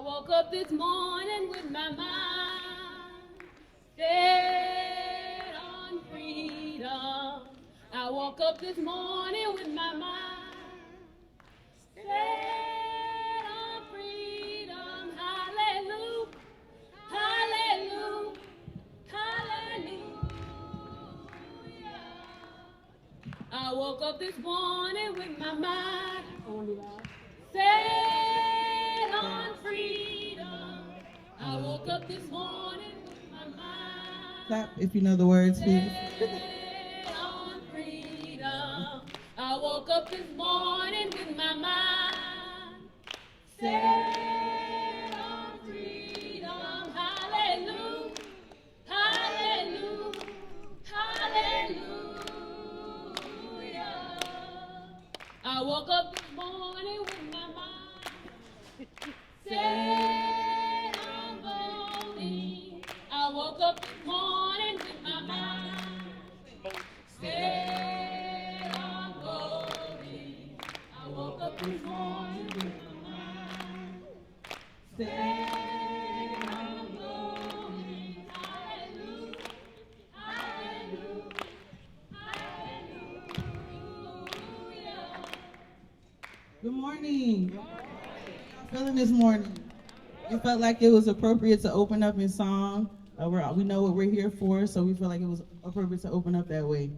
woke up this morning with my mind set on freedom. I woke up this morning with my mind set on freedom. Hallelujah, hallelujah, hallelujah. I woke up this morning with my mind set on freedom. I woke up this morning with my mind. Clap if you know the words, please. Set on freedom. I woke up this morning with my mind. Set on freedom. Hallelujah. Hallelujah. Hallelujah. I woke up this morning with my mind set on voting. I woke up this morning with my mind set on voting. I woke up this morning with my mind set on voting. Hallelujah. Hallelujah. Hallelujah. Good morning. Feeling this morning. We felt like it was appropriate to open up in song. We know what we're here for, so we feel like it was appropriate to open up that way.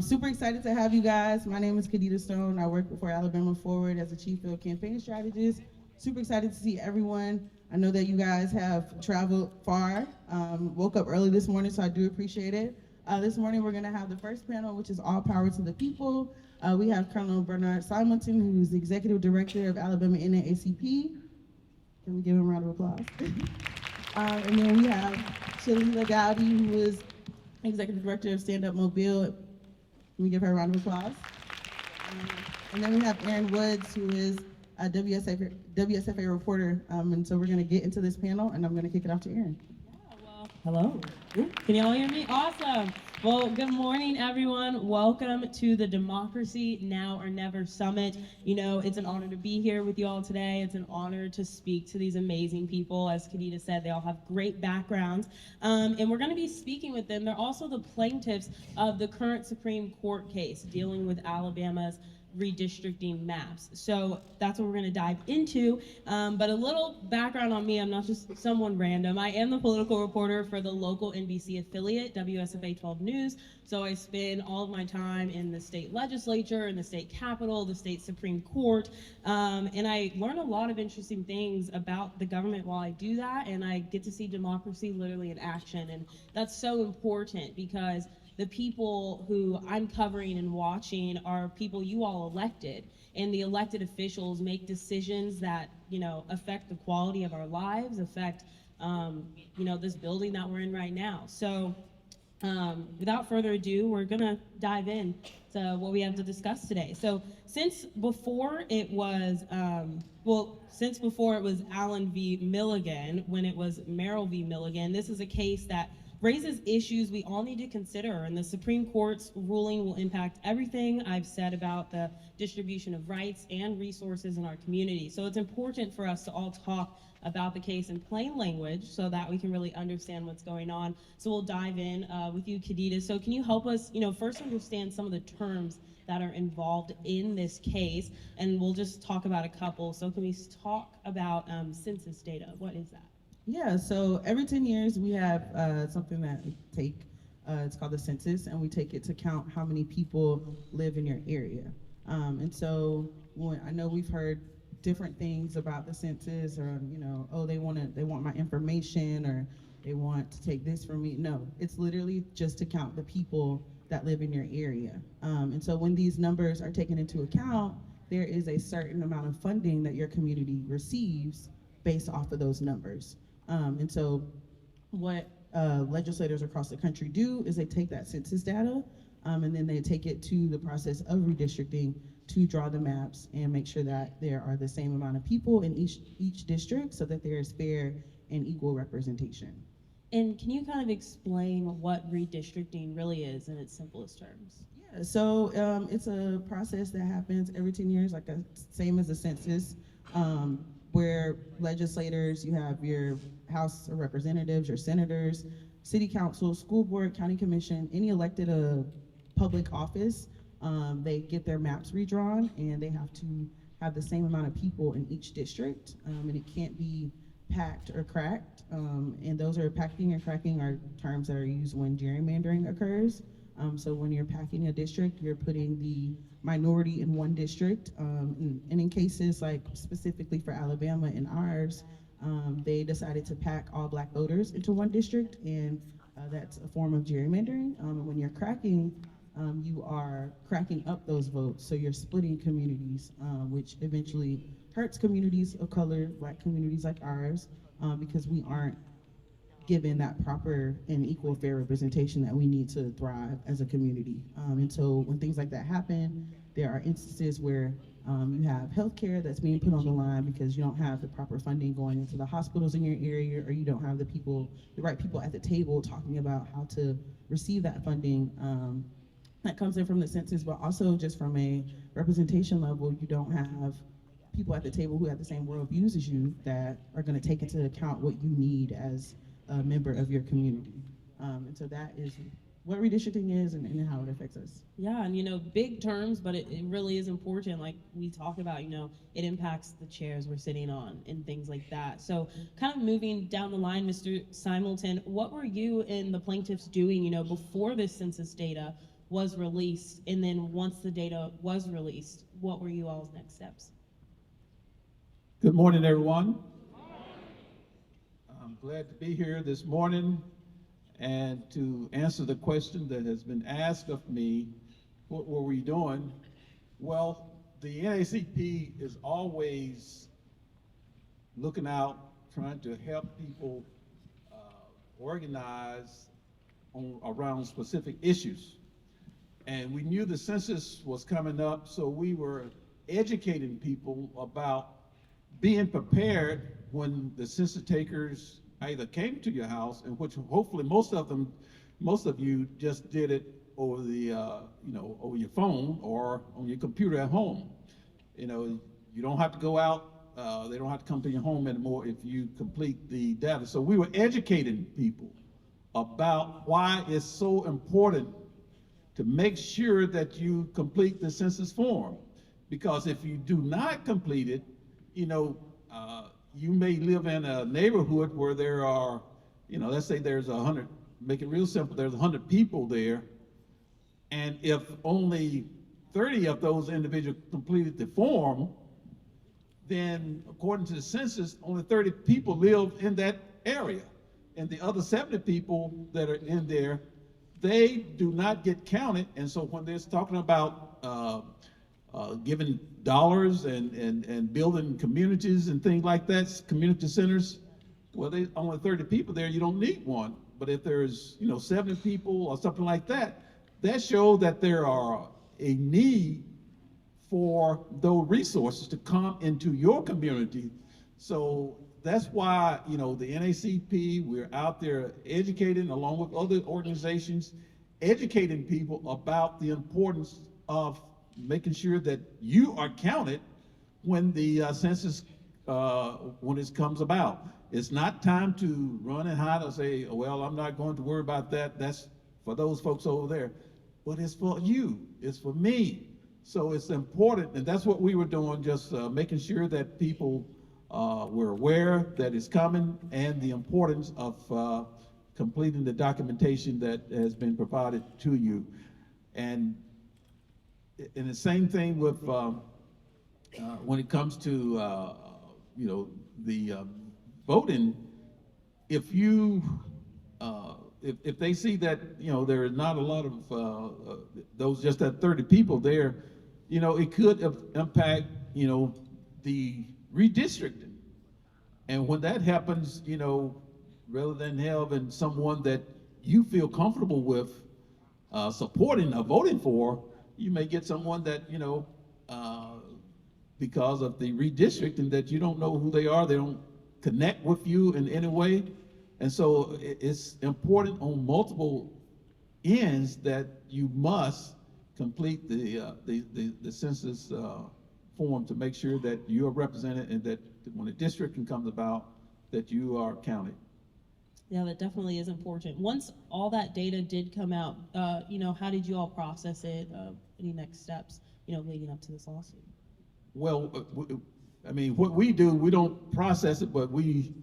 Super excited to have you guys. My name is Khadita Stone. I work for Alabama Forward as a Chief Field Campaign Strategist. Super excited to see everyone. I know that you guys have traveled far. Woke up early this morning, so I do appreciate it. This morning we're going to have the first panel, which is All Power to the People. We have Colonel Bernard Simonton, who's the Executive Director of Alabama NAACP. Can we give him a round of applause? And then we have Shalila Dowdy, who is Executive Director of Stand Up Mobile. Can we give her a round of applause? And then we have Erin Woods, who is a WSFA reporter. And so we're going to get into this panel, and I'm going to kick it off to Erin. Hello. Can you all hear me? Awesome. Well, good morning, everyone. Welcome to the Democracy Now or Never Summit. You know, it's an honor to be here with you all today. It's an honor to speak to these amazing people. As Khadita said, they all have great backgrounds. And we're going to be speaking with them. They're also the plaintiffs of the current Supreme Court case dealing with Alabama's redistricting maps. So that's what we're going to dive into. But a little background on me, I'm not just someone random. I am the political reporter for the local NBC affiliate, WSFA 12 News. So I spend all of my time in the state legislature, in the state capitol, the state Supreme Court. And I learn a lot of interesting things about the government while I do that. And I get to see democracy literally in action. And that's so important because the people who I'm covering and watching are people you all elected, and the elected officials make decisions that, you know, affect the quality of our lives, affect, you know, this building that we're in right now. So without further ado, we're gonna dive in to what we have to discuss today. So since before it was, since before it was Allen v. Milligan, when it was Merrill v. Milligan, this is a case that raises issues we all need to consider, and the Supreme Court's ruling will impact everything I've said about the distribution of rights and resources in our community. So it's important for us to all talk about the case in plain language so that we can really understand what's going on. So we'll dive in with you, Khadita. So can you help us, you know, first understand some of the terms that are involved in this case, and we'll just talk about a couple. So can we talk about census data? What is that? Yeah, so every 10 years we have something that we take, it's called the census, and we take it to count how many people live in your area. And so I know we've heard different things about the census, or, you know, oh, they want my information, or they want to take this from me. No, it's literally just to count the people that live in your area. And so when these numbers are taken into account, there is a certain amount of funding that your community receives based off of those numbers. And so what legislators across the country do is they take that census data and then they take it to the process of redistricting to draw the maps and make sure that there are the same amount of people in each district so that there is fair and equal representation. And can you kind of explain what redistricting really is in its simplest terms? Yeah, so it's a process that happens every 10 years, like the same as the census, where your legislators, you have your House of Representatives, your senators, city council, school board, county commission, any elected public office, they get their maps redrawn and they have to have the same amount of people in each district, and it can't be packed or cracked. And those are packing and cracking are terms that are used when gerrymandering occurs. So when you're packing a district, you're putting the minority in one district. And in cases like specifically for Alabama and ours, they decided to pack all black voters into one district, and that's a form of gerrymandering. When you're cracking, you are cracking up those votes, so you're splitting communities, which eventually hurts communities of color, black communities like ours, because we aren't given that proper and equal fair representation that we need to thrive as a community. And so when things like that happen, there are instances where you have healthcare that's being put on the line because you don't have the proper funding going into the hospitals in your area, or you don't have the right people at the table talking about how to receive that funding. That comes in from the census, but also just from a representation level, you don't have people at the table who have the same worldviews as you that are going to take into account what you need as a member of your community. And so that is what redistricting is and how it affects us. Yeah, and big terms, but it really is important. Like we talk about, it impacts the chairs we're sitting on and things like that. So kind of moving down the line, Mr. Simulton, what were you and the plaintiffs doing, before this census data was released? And then once the data was released, what were you all's next steps? Good morning, everyone. I'm glad to be here this morning and to answer the question that has been asked of me, what were we doing? Well, the NAACP is always looking out, trying to help people organize around specific issues. And we knew the census was coming up, so we were educating people about being prepared when the census takers either came to your house, and which hopefully most of you just did it over the over your phone or on your computer at home. You don't have to go out. They don't have to come to your home anymore if you complete the data. So we were educating people about why it's so important to make sure that you complete the census form, because if you do not complete it, you may live in a neighborhood where there are, let's say there's 100, make it real simple, there's 100 people there, and if only 30 of those individuals completed the form, then according to the census, only 30 people live in that area. And the other 70 people that are in there, they do not get counted. And so when they're talking about giving dollars and building communities and things like that, community centers, well, there's only 30 people there, you don't need one. But if there's 70 people or something like that, that shows that there are a need for those resources to come into your community. So that's why, the NAACP, we're out there educating along with other organizations, educating people about the importance of making sure that you are counted when the census, when it comes about. It's not time to run and hide or say, well, I'm not going to worry about that. That's for those folks over there. But it's for you, it's for me. So it's important, and that's what we were doing, just making sure that people were aware that it's coming and the importance of completing the documentation that has been provided to you. And the same thing with when it comes to the voting. If you if they see that there is not a lot of those, just that 30 people there, it could impact the redistricting. And when that happens, rather than having someone that you feel comfortable with supporting or voting for, you may get someone that because of the redistricting, that you don't know who they are, they don't connect with you in any way. And so it's important on multiple ends that you must complete the census form to make sure that you're represented and that when the districting comes about, that you are counted. Yeah, that definitely is important. Once all that data did come out, how did you all process it? Any next steps, leading up to this lawsuit? Well, I mean, what we do, we don't process it, but we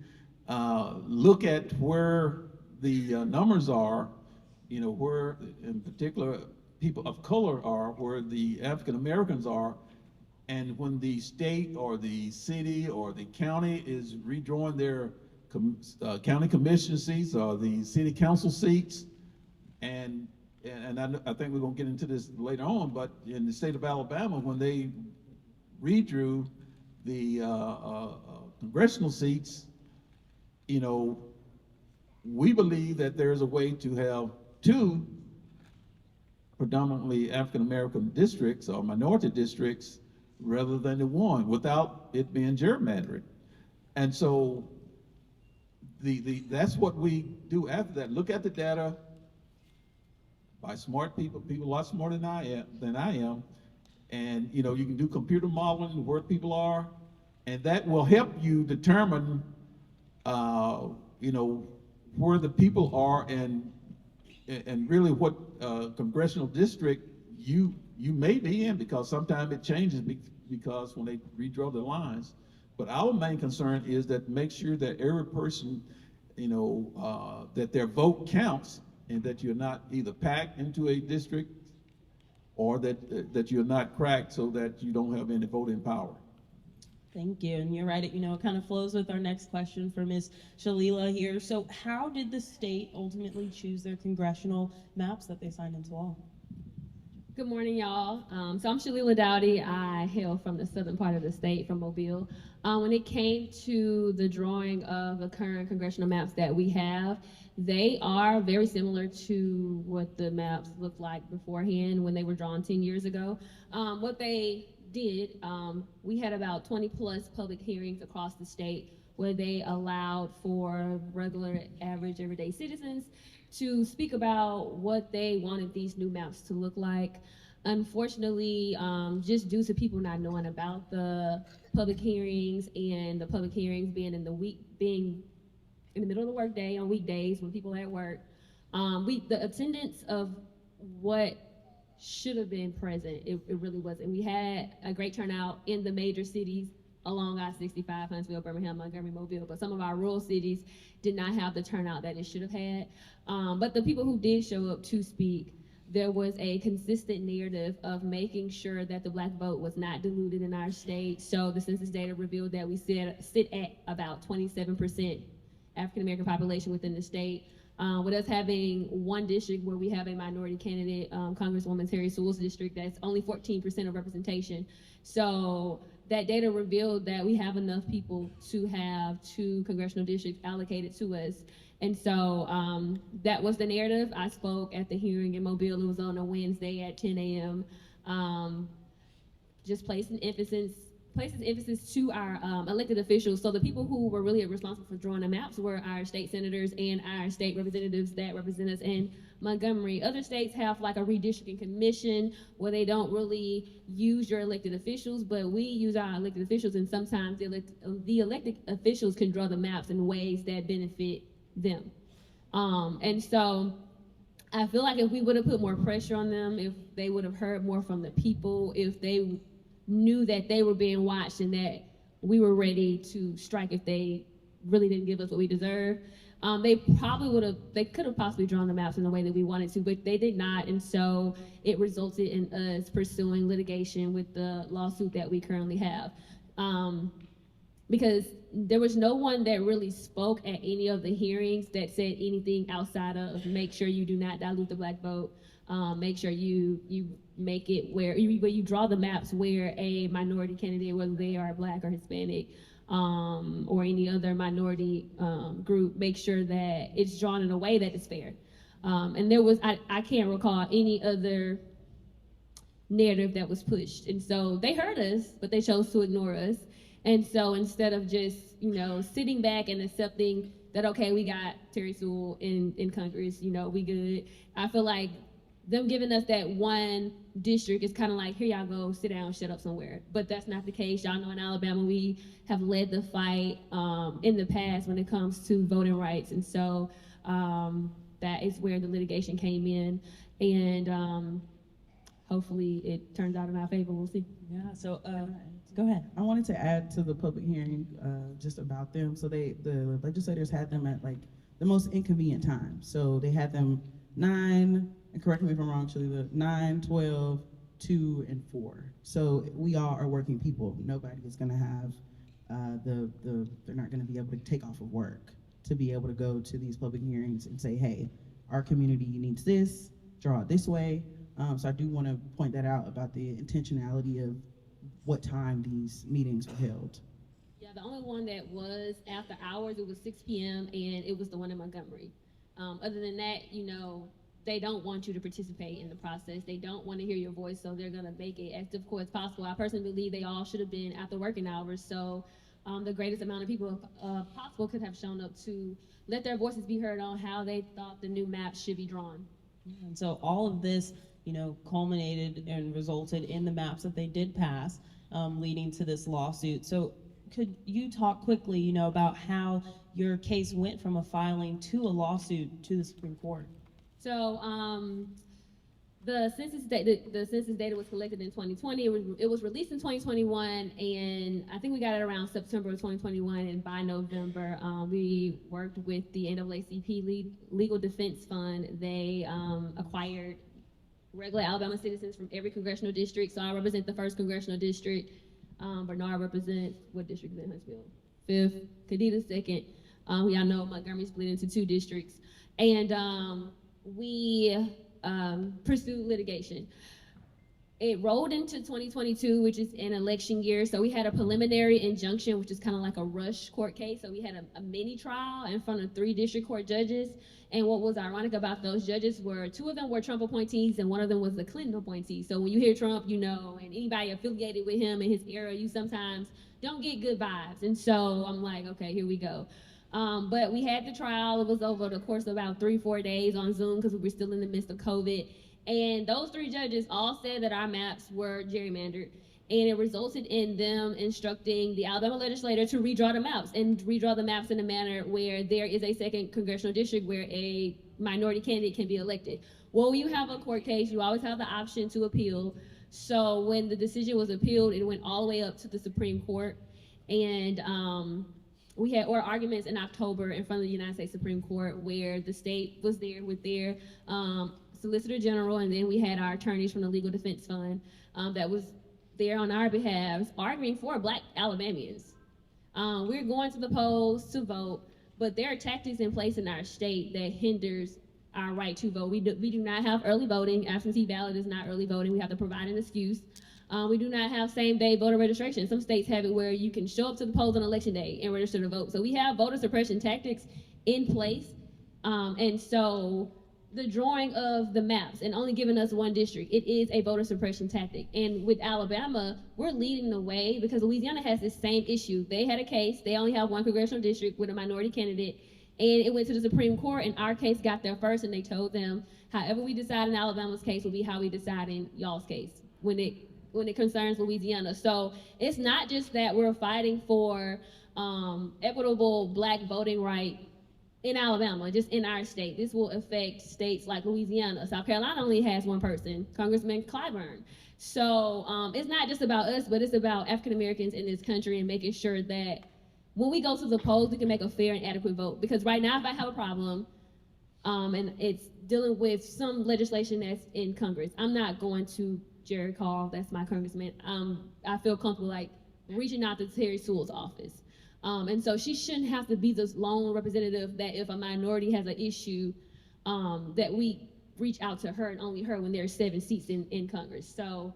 look at where the numbers are, where in particular people of color are, where the African Americans are, and when the state or the city or the county is redrawing their county commission seats or the city council seats, and I think we're going to get into this later on, but in the state of Alabama, when they redrew the congressional seats, we believe that there's a way to have two predominantly African American districts or minority districts rather than the one without it being gerrymandered. And so that's what we do after that. Look at the data by smart people a lot smarter than I am. And you can do computer modeling where people are, and that will help you determine where the people are and really what congressional district you may be in, because sometimes it changes because when they redraw the lines. But our main concern is that make sure that every person, that their vote counts, and that you're not either packed into a district or that you're not cracked so that you don't have any voting power. Thank you. And you're right, it kind of flows with our next question for Ms. Shalila here. So how did the state ultimately choose their congressional maps that they signed into law? Good morning, y'all. So I'm Shalila Dowdy. I hail from the southern part of the state, from Mobile. When it came to the drawing of the current congressional maps that we have, they are very similar to what the maps looked like beforehand when they were drawn 10 years ago. What they did, we had about 20 plus public hearings across the state where they allowed for regular, average, everyday citizens to speak about what they wanted these new maps to look like. Unfortunately, just due to people not knowing about the public hearings and the public hearings being in the middle of the workday on weekdays when people are at work, the attendance of what should have been present, it really wasn't. We had a great turnout in the major cities along I-65, Huntsville, Birmingham, Montgomery, Mobile, but some of our rural cities did not have the turnout that it should have had. But the people who did show up to speak, there was a consistent narrative of making sure that the Black vote was not diluted in our state. So the census data revealed that we sit at about 27% African American population within the state. With us having one district where we have a minority candidate, Congresswoman Terry Sewell's district, that's only 14% of representation. So that data revealed that we have enough people to have two congressional districts allocated to us. And so that was the narrative. I spoke at the hearing in Mobile. It was on a Wednesday at 10 a.m. Just placing emphasis to our elected officials. So the people who were really responsible for drawing the maps were our state senators and our state representatives that represent us in Montgomery. Other states have like a redistricting commission where they don't really use your elected officials, but we use our elected officials, and sometimes the elected officials can draw the maps in ways that benefit them. And so I feel like if we would have put more pressure on them, if they would have heard more from the people, if they knew that they were being watched and that we were ready to strike if they really didn't give us what we deserve, they could have possibly drawn the maps in the way that we wanted to, but they did not. And so it resulted in us pursuing litigation with the lawsuit that we currently have. Because there was no one that really spoke at any of the hearings that said anything outside of make sure you do not dilute the Black vote, make sure you make it where you draw the maps where a minority candidate, whether they are Black or Hispanic, or any other minority group, make sure that it's drawn in a way that is fair. And there was, I can't recall any other narrative that was pushed. And so they heard us, but they chose to ignore us. And so instead of just, sitting back and accepting that, okay, we got Terry Sewell in Congress, we good, I feel like them giving us that one district is kind of like, here y'all go, sit down, shut up somewhere. But that's not the case. Y'all know in Alabama we have led the fight in the past when it comes to voting rights, and so that is where the litigation came in, and hopefully it turns out in our favor. We'll see. Yeah. So go ahead. I wanted to add to the public hearing just about them. So the legislators had them at like the most inconvenient time. So they had them 9, and correct me if I'm wrong, Chili, the 9, 12, 2, and 4. So we all are working people. Nobody is going to have they're not going to be able to take off of work to be able to go to these public hearings and say, hey, our community needs this, draw it this way. So I do want to point that out about the intentionality of what time these meetings were held. Yeah, the only one that was after hours, it was 6 p.m. and it was the one in Montgomery. Other than that, you know, they don't want you to participate in the process. They don't want to hear your voice, so they're going to make it as difficult as possible. I personally believe they all should have been after working hours, so the greatest amount of people possible could have shown up to let their voices be heard on how they thought the new map should be drawn. And so all of this, you know, culminated and resulted in the maps that they did pass, leading to this lawsuit. So could you talk quickly, you know, about how your case went from a filing to a lawsuit to the Supreme Court? So the census data was collected in 2020. It was released in 2021, and I think we got it around September of 2021. And by November, we worked with the NAACP Legal Defense Fund. They acquired regular Alabama citizens from every congressional district. So I represent the 1st congressional district. Bernard represents, what district is in Huntsville? 5th. Kadita 2nd. We all know Montgomery split into 2 districts. And we pursued litigation. It rolled into 2022, which is an election year. So we had a preliminary injunction, which is kind of like a rush court case. So we had a mini trial in front of 3 district court judges. And what was ironic about those judges were 2 of them were Trump appointees and 1 of them was the Clinton appointee. So when you hear Trump, you know, and anybody affiliated with him in his era, you sometimes don't get good vibes. And so I'm like, okay, here we go. But we had the trial. It was over the course of about 3-4 days on Zoom because we were still in the midst of COVID. And those 3 judges all said that our maps were gerrymandered. And it resulted in them instructing the Alabama legislature to redraw the maps in a manner where there is a 2nd congressional district where a minority candidate can be elected. Well, when you have a court case, you always have the option to appeal. So when the decision was appealed, it went all the way up to the Supreme Court. And we had oral arguments in October in front of the United States Supreme Court where the state was there with their Solicitor General, and then we had our attorneys from the Legal Defense Fund that was there on our behalf arguing for Black Alabamians. We're going to the polls to vote, but there are tactics in place in our state that hinders our right to vote. We do not have early voting. Absentee ballot is not early voting. We have to provide an excuse. We do not have same-day voter registration. Some states have it where you can show up to the polls on election day and register to vote. So we have voter suppression tactics in place. And so the drawing of the maps and only giving us 1 district, it is a voter suppression tactic. And with Alabama, we're leading the way because Louisiana has this same issue. They had a case. They only have 1 congressional district with a minority candidate. And it went to the Supreme Court, and our case got there first, and they told them, however we decide in Alabama's case will be how we decide in y'all's case when it concerns Louisiana. So it's not just that we're fighting for equitable Black voting right in Alabama, just in our state. This will affect states like Louisiana. South Carolina only has 1 person, Congressman Clyburn. So it's not just about us, but it's about African Americans in this country and making sure that when we go to the polls, we can make a fair and adequate vote. Because right now, if I have a problem, and it's dealing with some legislation that's in Congress, I'm not going to Jerry Carl, that's my congressman. I feel comfortable like reaching out to Terry Sewell's office. And so she shouldn't have to be this lone representative that if a minority has an issue, that we reach out to her and only her when there are 7 seats in Congress. So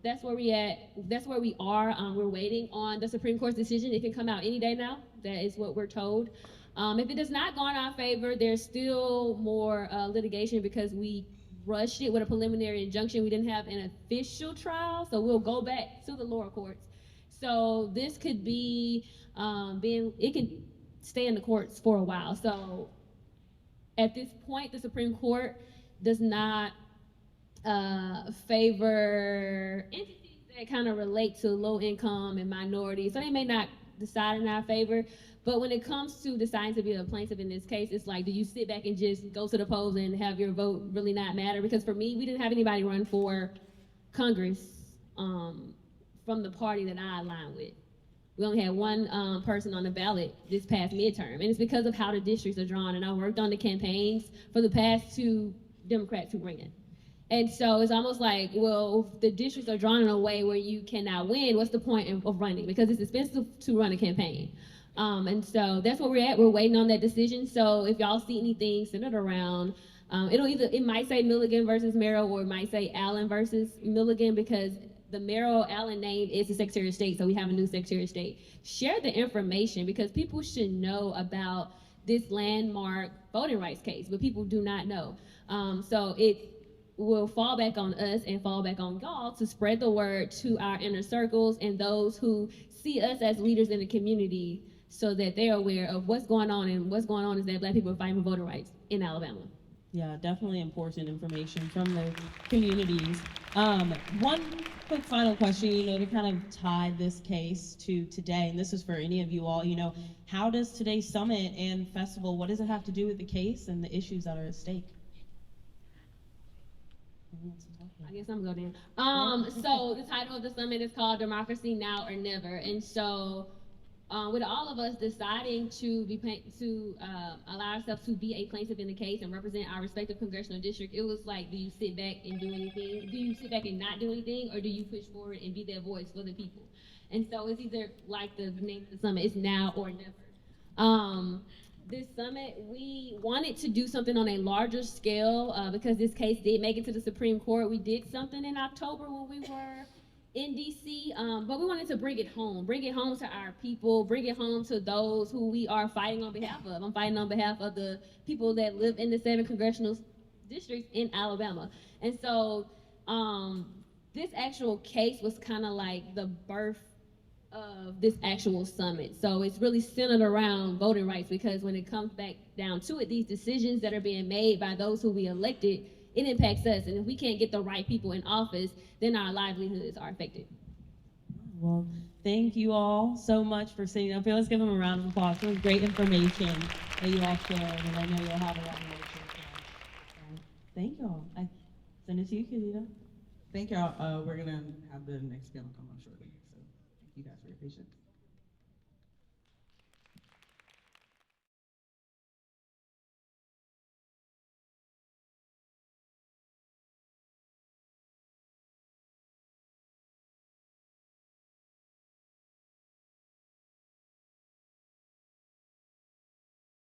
that's where we at. That's where we are. We're waiting on the Supreme Court's decision. It can come out any day now. That is what we're told. If it does not go in our favor, there's still more litigation because we rushed it with a preliminary injunction. We didn't have an official trial, so we'll go back to the lower courts. So this could be it can stay in the courts for a while. So at this point, the Supreme Court does not favor entities that kind of relate to low income and minorities. So they may not decide in our favor. But when it comes to deciding to be a plaintiff in this case, it's like, do you sit back and just go to the polls and have your vote really not matter? Because for me, we didn't have anybody run for Congress from the party that I align with. We only had one person on the ballot this past midterm, and it's because of how the districts are drawn. And I worked on the campaigns for the past two Democrats who ran. And so it's almost like, well, if the districts are drawn in a way where you cannot win, what's the point of running? Because it's expensive to run a campaign. And so that's where we're at. We're waiting on that decision. So if y'all see anything centered around, it might say Milligan versus Merrill, or it might say Allen versus Milligan, because the Merrill Allen name is the Secretary of State, so we have a new Secretary of State. Share the information, because people should know about this landmark voting rights case, but people do not know. So it will fall back on us and fall back on y'all to spread the word to our inner circles and those who see us as leaders in the community, so that they're aware of what's going on. And what's going on is that Black people are fighting for voting rights in Alabama. Yeah, definitely important information from the communities. One quick final question, to kind of tie this case to today, and this is for any of you all, how does today's summit and festival, what does it have to do with the case and the issues that are at stake? I guess I'm going to so the title of the summit is called Democracy Now or Never. And so with all of us deciding to allow ourselves to be a plaintiff in the case and represent our respective congressional district, it was like, do you sit back and do anything? Do you sit back and not do anything, or do you push forward and be that voice for the people? And so it's either, like the name of the summit, it's now or never. This summit, we wanted to do something on a larger scale because this case did make it to the Supreme Court. We did something in October when we were in DC, but we wanted to bring it home to our people, bring it home to those who we are fighting on behalf of. I'm fighting on behalf of the people that live in the 7 congressional districts in Alabama. And so this actual case was kind of like the birth of this actual summit. So it's really centered around voting rights, because when it comes back down to it, these decisions that are being made by those who we elected, it impacts us. And if we can't get the right people in office, then our livelihoods are affected. Well, thank you all so much for sitting up here. Let's give them a round of applause. It was great information that you all shared, and I know you'll have a lot more to share. Thank you all. I send it to you, Khalida. Thank y'all. We're gonna have the next panel come up shortly. So thank you guys for your patience.